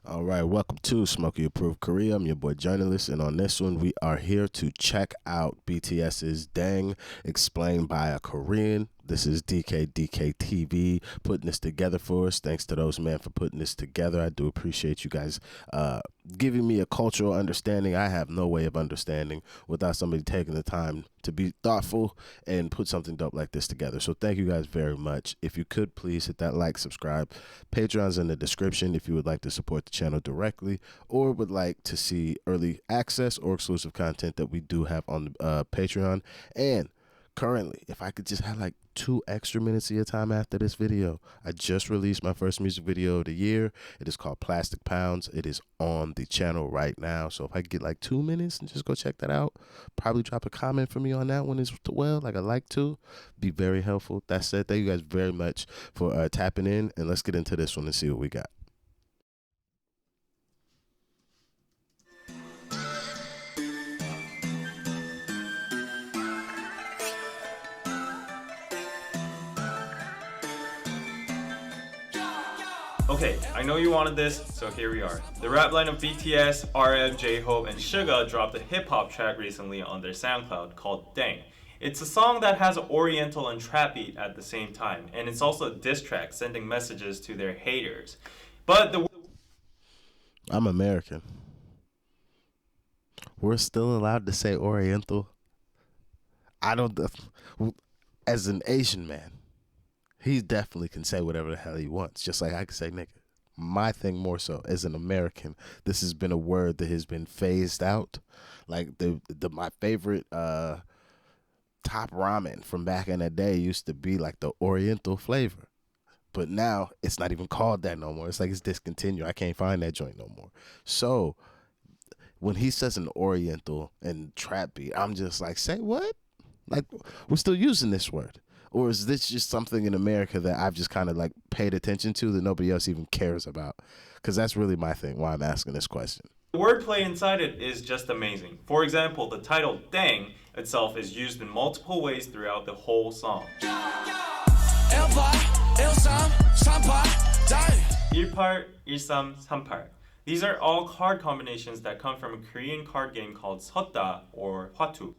All right, welcome to Smokey Approved Korea. I'm your boy journalist, and on this one, we are here to check out BTS's "DAENG" explained by a Korean. This is DK TV putting this together for us. Thanks to those men for putting this together. I do appreciate you guys giving me a cultural understanding. I have no way of understanding without somebody taking the time to be thoughtful and put something dope like this together. So thank you guys very much. If you could please hit that like, subscribe. Patreon's in the description if you would like to support the channel directly or would like to see early access or exclusive content that we do have on the Patreon. And currently, if I could just have like 2 extra minutes of your time after this video, I just released my first music video of the year. It is called Plastic Pounds. It is on the channel right now. So if I could get like 2 minutes and just go check that out, probably drop a comment for me on that one as well, like I like to, be very helpful. That said, thank you guys very much for tapping in, and let's get into this one and see what we got. Okay, I know you wanted this, so here we are. The rap line of BTS, RM, J-Hope, and Suga dropped a hip-hop track recently on their SoundCloud called "DAENG." It's a song that has an oriental and trap beat at the same time, and it's also a diss track sending messages to their haters. But I'm American. We're still allowed to say oriental. I don't, as an Asian man, he definitely can say whatever the hell he wants, just like I can say nigga. My thing more so, as an American, this has been a word that has been phased out. Like my favorite top ramen from back in the day used to be like the oriental flavor. But now it's not even called that no more. It's like it's discontinued. I can't find that joint no more. So when he says an oriental and trap beat, I'm just like, say what? Like, we're still using this word. Or is this just something in America that I've just kind of like paid attention to that nobody else even cares about? Because that's really my thing, why I'm asking this question. the wordplay inside it is just amazing. For example, the title "DAENG" itself is used in multiple ways throughout the whole song. 18, 13, 38. These are all card combinations that come from a Korean card game called 섰다 or hwatu.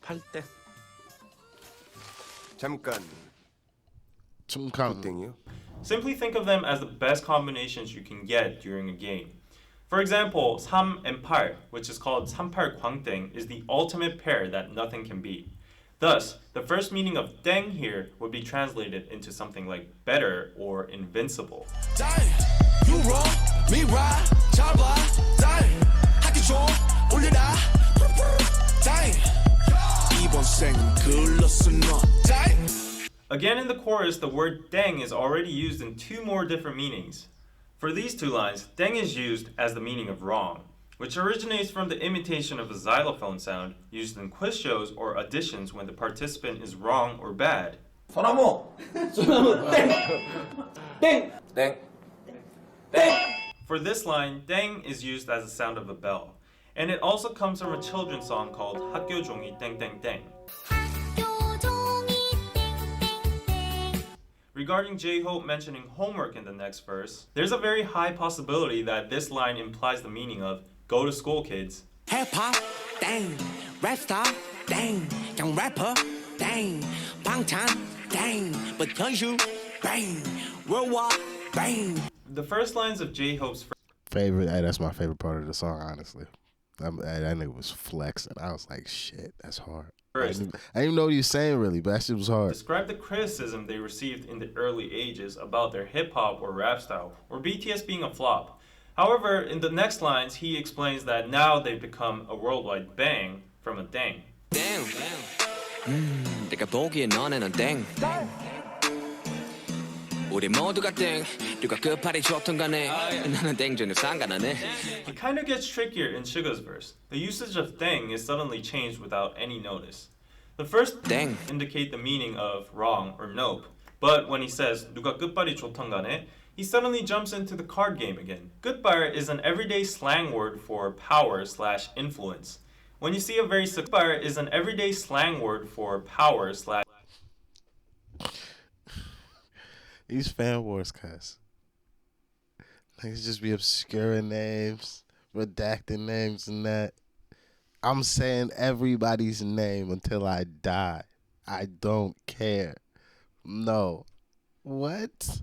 8대 잠깐 Some 땡이요? Simply think of them as the best combinations you can get during a game. For example, 3 and 8, which is called 38 광땡, is the ultimate pair that nothing can beat. Thus, the first meaning of "DAENG" here would be translated into something like better or invincible. Again in the chorus, the word "DAENG" is already used in 2 more different meanings. For these 2 lines, "DAENG" is used as the meaning of wrong, which originates from the imitation of a xylophone sound used in quiz shows or auditions when the participant is wrong or bad. 소나무 땡 땡 For this line, "DAENG" is used as the sound of a bell, and it also comes from a children's song called 학교 종이 땡땡땡. Regarding J-Hope mentioning homework in the next verse, there's a very high possibility that this line implies the meaning of "go to school, kids." Hip-hop, dang, rap star, dang, young rapper, dang, 방탄, dang, but you, bang, worldwide, bang. The first lines of J-Hope's favorite, hey, that's my favorite part of the song, honestly. That nigga was flexing. I was like, shit, that's hard. I didn't even know what he was saying really, but that shit was hard. describe the criticism they received in the early ages about their hip-hop or rap style, or BTS being a flop. However, in the next lines, he explains that now they've become a worldwide bang from a dang. Damn, 내가 보기에 너네는 땡. 우리 모두가 땡. 누가 끝발이 좋든 간에 나는 땡 전혀 상관 안 해. It kind of gets trickier in Suga's verse. The usage of "dang" is suddenly changed without any notice. The first 땡. indicate the meaning of wrong or nope, but when he says 누가 끝발이 좋든 간에, he suddenly jumps into the card game again. 끝발 is an everyday slang word for power/influence. When you see a very 끝발 is an everyday slang word for power/. These fan wars, cuz. Niggas just be obscuring names, redacting names and that. I'm saying everybody's name until I die. I don't care. No. What?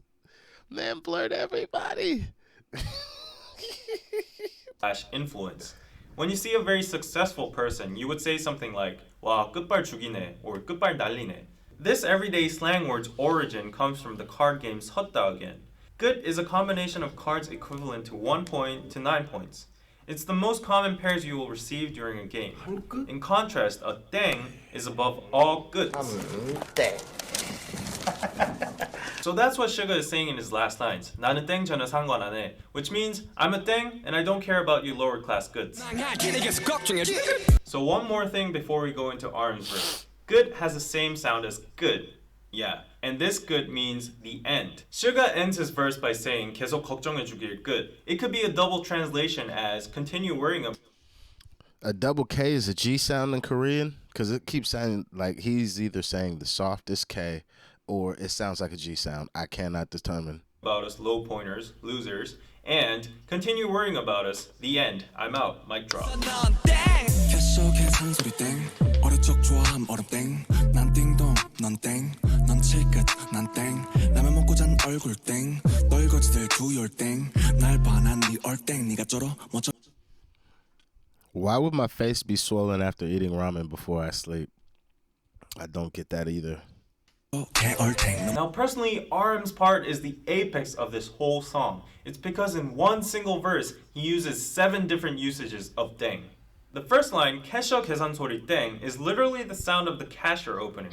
Man, blurred everybody. Influence. When you see a very successful person, you would say something like, 와, 끝발 죽이네, or 끝발 날리네. This everyday slang word's origin comes from the card game 섰다 again. Good is a combination of cards equivalent to 1 point to 9 points. It's the most common pairs you will receive during a game. In contrast, a 땡 is above all goods. So that's what Suga is saying in his last lines. 나는 땡 전혀 상관 안 해. Which means, I'm a 땡 and I don't care about you lower class goods. So one more thing before we go into RM's verse. Good has the same sound as good. Yeah, and this good means the end. Suga ends his verse by saying 계속 걱정해주길 good. It could be a double translation as continue worrying about. A double K is a G sound in Korean? Because it keeps sounding like he's either saying the softest K or it sounds like a G sound. I cannot determine. About us low pointers, losers, and continue worrying about us, the end. I'm out. Mic drop. 계속해 잔소리 땡 어릴 적 좋아함 얼음 땡 난 띵동 넌 땡 넌 칠끝 난 땡 라면 먹고 잔 얼굴 땡 떨거지들 두열 땡날 봐 난 네 얼땡 네가 쩔어 멋져. Why would my face be swollen after eating ramen before I sleep? I don't get that either. Now personally, RM's part is the apex of this whole song. It's because in one single verse, he uses 7 different usages of 땡. The first line, 캐셔 계산 소리 땡, is literally the sound of the cashier opening,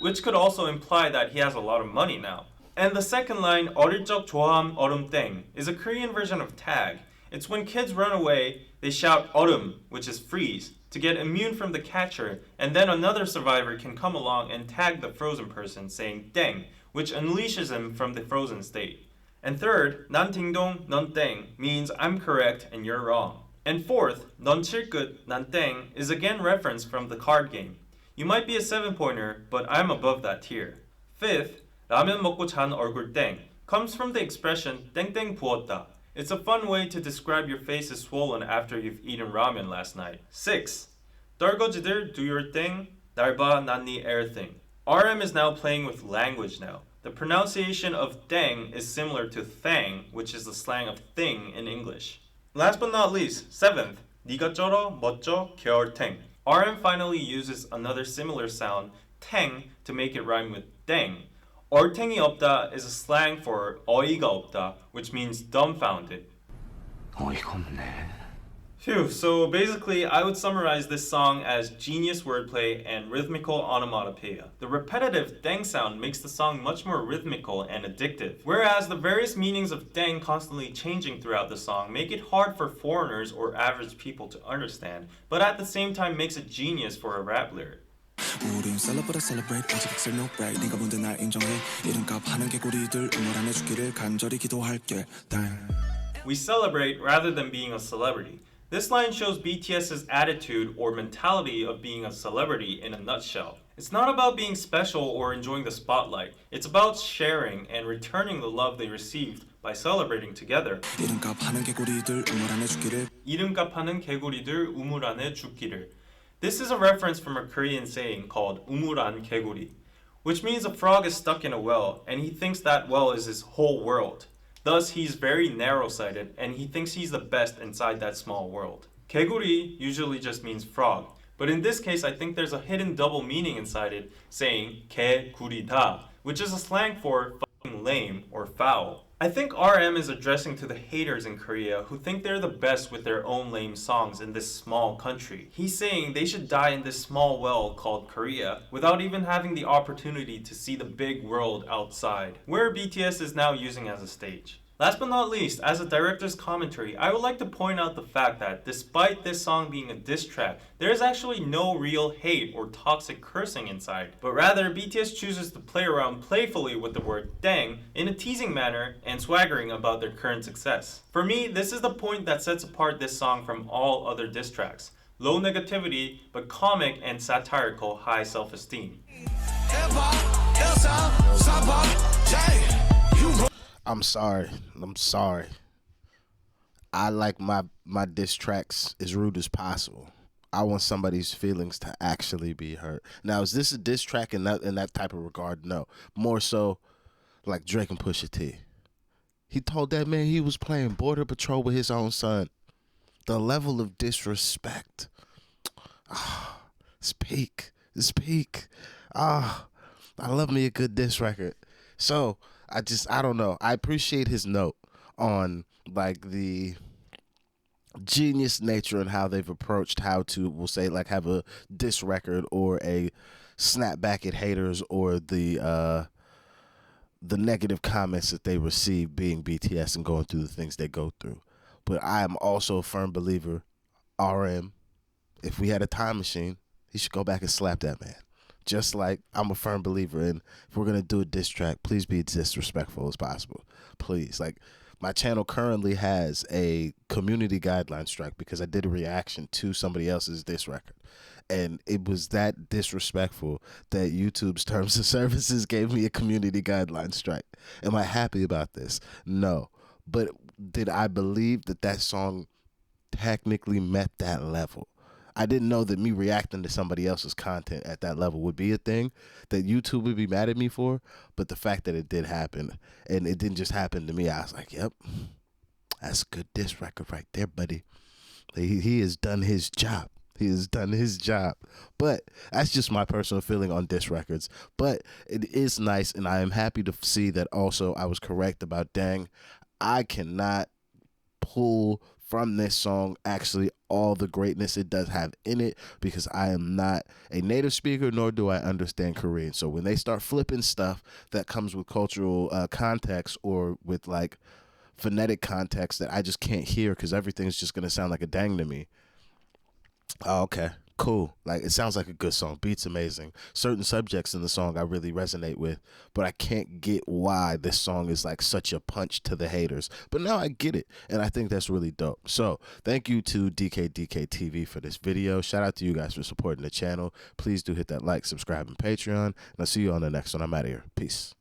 which could also imply that he has a lot of money now. And the second line, 어릴 적 좋아함 얼음 땡, is a Korean version of tag. It's when kids run away, they shout 얼음, which is freeze, to get immune from the catcher, and then another survivor can come along and tag the frozen person, saying 땡, which unleashes him from the frozen state. And third, 난 딩동, 넌 땡, means I'm correct and you're wrong. And fourth, 넌 칠끝, 난 땡, is again referenced from the card game. You might be a 7-pointer, but I'm above that tier. Fifth, 라면 먹고 잔 얼굴 땡, comes from the expression 땡땡 부었다. It's a fun way to describe your face is swollen after you've eaten ramen last night. 6. 떨거지들, do your thing. 날 봐, 난 네 everything. RM is now playing with language now. The pronunciation of 땡 is similar to thang, which is the slang of thing in English. Last but not least, 7th. 네가 쩔어, 멋져, 겨울탱. RM finally uses another similar sound, 탱, to make it rhyme with 땡. 얼탱이 없다 is a slang for 어이가 없다, which means dumbfounded. 어이가 없네. Phew, so basically I would summarize this song as genius wordplay and rhythmical onomatopoeia. The repetitive deng sound makes the song much more rhythmical and addictive, whereas the various meanings of deng constantly changing throughout the song make it hard for foreigners or average people to understand, but at the same time makes it genius for a rap lyric. 우린 celebrate 아직 excel no break 네가 뭔데 날 인정해 이름값 하는 개구리들 응원하네 주기를 간절히 기도할게 We celebrate rather than being a celebrity. This line shows BTS's attitude or mentality of being a celebrity in a nutshell. It's not about being special or enjoying the spotlight. It's about sharing and returning the love they received by celebrating together. 이름값 하는 개구리들 우물 안에 죽기를 이름값 하는 개구리들 우물 안에 죽기를. This is a reference from a Korean saying called 우물안 개구리, which means a frog is stuck in a well and he thinks that well is his whole world. Thus, he's very narrow-sighted and he thinks he's the best inside that small world. 개구리 usually just means frog, but in this case I think there's a hidden double meaning inside it, saying 개구리다, which is a slang for fucking lame or foul. I think RM is addressing to the haters in Korea who think they're the best with their own lame songs in this small country. He's saying they should die in this small well called Korea without even having the opportunity to see the big world outside, where BTS is now using as a stage. Last but not least, as a director's commentary, I would like to point out the fact that despite this song being a diss track, there is actually no real hate or toxic cursing inside, but rather BTS chooses to play around playfully with the word dang in a teasing manner and swaggering about their current success. For me, this is the point that sets apart this song from all other diss tracks. Low negativity, but comic and satirical high self-esteem. I'm sorry. I like my diss tracks as rude as possible. I want somebody's feelings to actually be hurt. Now, is this a diss track in that type of regard? No. More so like Drake and Pusha T. He told that man he was playing Border Patrol with his own son. The level of disrespect. It's peak. It's peak. I love me a good diss record. So I don't know. I appreciate his note on like the genius nature and how they've approached how to, we'll say, like have a diss record or a snap back at haters or the negative comments that they receive being BTS and going through the things they go through. But I am also a firm believer, RM, if we had a time machine, he should go back and slap that man. Just like I'm a firm believer in, if we're going to do a diss track, please be as disrespectful as possible. Please. Like, my channel currently has a community guideline strike because I did a reaction to somebody else's diss record. And it was that disrespectful that YouTube's terms of services gave me a community guideline strike. Am I happy about this? No. But did I believe that that song technically met that level? I didn't know that me reacting to somebody else's content at that level would be a thing that YouTube would be mad at me for. But the fact that it did happen, and it didn't just happen to me, I was like, yep, that's a good diss record right there, buddy. He has done his job. He has done his job. But that's just my personal feeling on diss records. But it is nice, and I am happy to see that also I was correct about DAENG. I cannot pull from this song actually all the greatness it does have in it because I am not a native speaker, nor do I understand Korean. So when they start flipping stuff that comes with cultural context or with like phonetic context that I just can't hear because everything's just going to sound like a dang to me. Oh, okay, cool. Like, it sounds like a good song. Beat's amazing. Certain subjects in the song I really resonate with, but I can't get why this song is like such a punch to the haters. But now I get it, and I think that's really dope. So thank you to DKDK for this video. Shout out to you guys for supporting the channel. Please do hit that like, subscribe, and Patreon, and I'll see you on the next one. I'm out of here. Peace.